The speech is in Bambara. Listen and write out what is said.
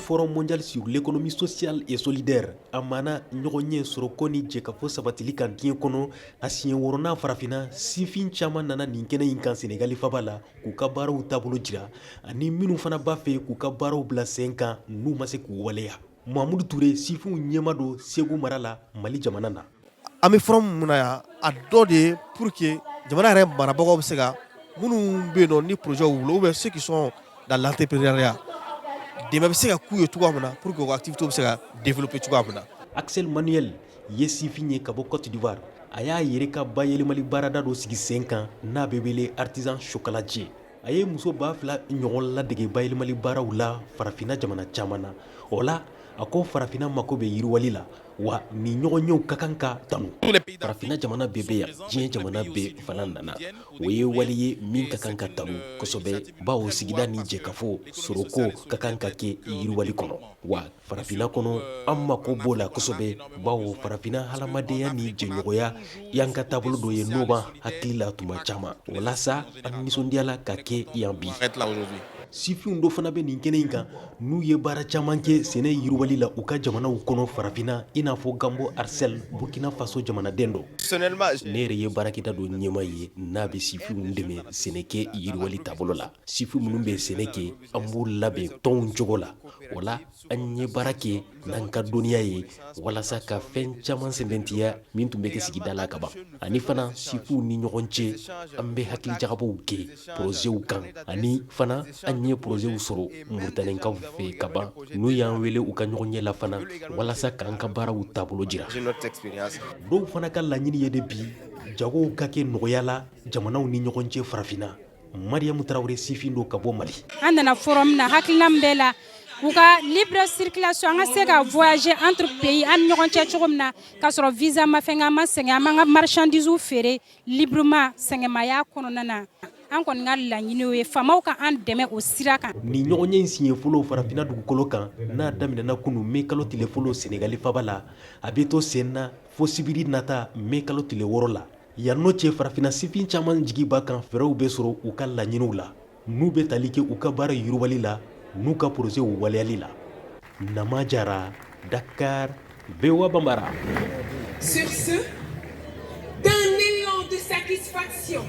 Forum mondial sur l'économie sociale et solidaire a mana ɲɔgɔn ɲɛ sɔrɔ ko ni jɛkafɔ sabatili kan diɲɛ kɔnɔ a siɲɛ wɔɔrɔnan farafina sifin caman nana nin kɛnɛ in kan Senegali faba la k'u ka baaraw taabolo jira ani minnu fana b'a fɛ k'u ka baaraw bila sen kan n'u ma se k'u waleya. Mahamudu Ture sifinw ɲɛma don Segu mara la Mali jamana na. An bɛ forum mun na yan a dɔ de ye pour que jamana yɛrɛ marabagaw bɛ se ka minnu bɛ yen nɔ ni projet wolo ou bien ceux qui sont dans l'entrepreneuriat dɛmɛ bɛ se ka k'u ye cogoya min na pour que u ka activité bɛ se ka développer cogoya min na. Axel Manuel ye sifin ye ka bɔ Côte d'Ivoire a y'a yɛrɛ ka bayɛlɛmali baarada dɔ sigi sen kan n'a bɛ wele artisan chocolatier. A ye muso 2000 ɲɔgɔn ladege bayɛlɛmali baaraw la farafina jamana caman na. O la a ko farafina mako bɛ yiriwali la wa ni ɲɔgɔnyew ka kan ka tanu. Farafina jamana bɛɛ bɛ yan diɲɛ jamana bɛɛ fana nana o ye wali ye min ka kan ka tanu kosɛbɛ bawo sigida ni jɛkafo soroko ka kan ka kɛ yiriwali kɔnɔ wa farafina kɔnɔ an mako b'o la kosɛbɛ bawo farafina hadamadenya ni jɛɲɔgɔnya y'an ka taabolo dɔ ye n'o b'an hakili la tuma caman walasa an nisɔndiyala ka kɛ yan bi. Sifinw dɔ fana bɛ nin kɛnɛ in kan n'u ye baara caman kɛ sɛnɛ yiriwali la u ka jamanaw kɔnɔ farafina i n'a fɔ Gambo Arcel Burkina Faso jamanaden dɔ. Ne yɛrɛ ye baarakɛda dɔ ɲɛma ye n'a bɛ sifinw dɛmɛ sɛnɛkɛ yiriwali taabolo la. Sifin minnu bɛ sɛnɛ kɛ an b'u labɛn tɔnw cogo la o la an ye baara kɛ n'an ka dɔnniya ye walasa ka fɛn caman sɛbɛntiya min tun bɛ kɛ sigida la ka ban ani fana sifinw ni ɲɔgɔn cɛ an bɛ hakilijagabaw kɛ projew kan ani fana an ye projew sɔrɔ Mauritanienkaw fɛ ka ban n'u y'an wele u ka ɲɔgɔn ɲɛ la fana walasa k'an ka baaraw taabolo jira. Dɔw fana ka laɲini ye de bi jagow ka kɛ nɔgɔya la jamanaw ni ɲɔgɔn cɛ farafina. Mariamu Traoré sifin do ka bɔ Mali. An nana forum na hakilina min bɛ la u ka libre circulation an ka se ka voyager entre pays an ni ɲɔgɔn cɛ cogo min na ka sɔrɔ visa ma fɛn an ma sɛgɛn an m'an ka marchandise feere librement sɛgɛnmaya kɔnɔna na. An kɔni ka laɲiniw ye faamaw ka an dɛmɛ o sira kan. Ni ɲɔgɔn ɲɛ in siɲɛ fɔlɔ farafina dugukolo kan n'a daminɛna kunu mai kalo tile fɔlɔ Senegali faba la a bɛ to sen na fo sibiri nata mai kalo tile 6 la. Yan n'o cɛ farafina sifin caman jigi b'a kan fɛɛrɛw bɛ sɔrɔ u ka laɲiniw la n'u bɛ tali kɛ u ka baara yiriwali la n'u ka projet waleyali la. Nama Jara, Dakar, VOA Bambara. Sur ce, d'un élan de satisfaction.